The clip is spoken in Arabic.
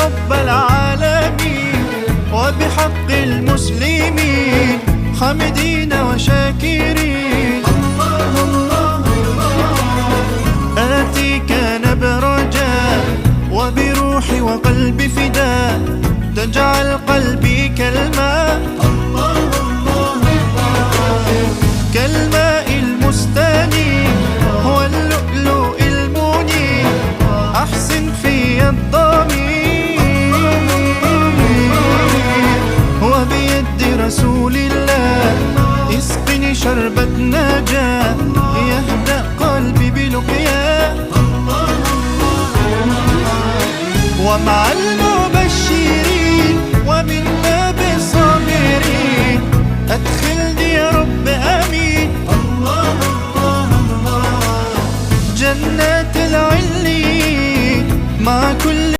رب العالمين وبحق المسلمين حامدين وشاكرين. آتيك نبرجا وبروحي وقلبي فداء تجعل قلبي كالماء كالماء المستنير واللؤلؤ المنير أحسن في الضمير وبيد رسول الله اسقني شربة نجاة يهدأ قلبي بلقياه. ومع المبشرين ومنا بالصابرين أدخلني يا رب آمين جنات العليين مع كل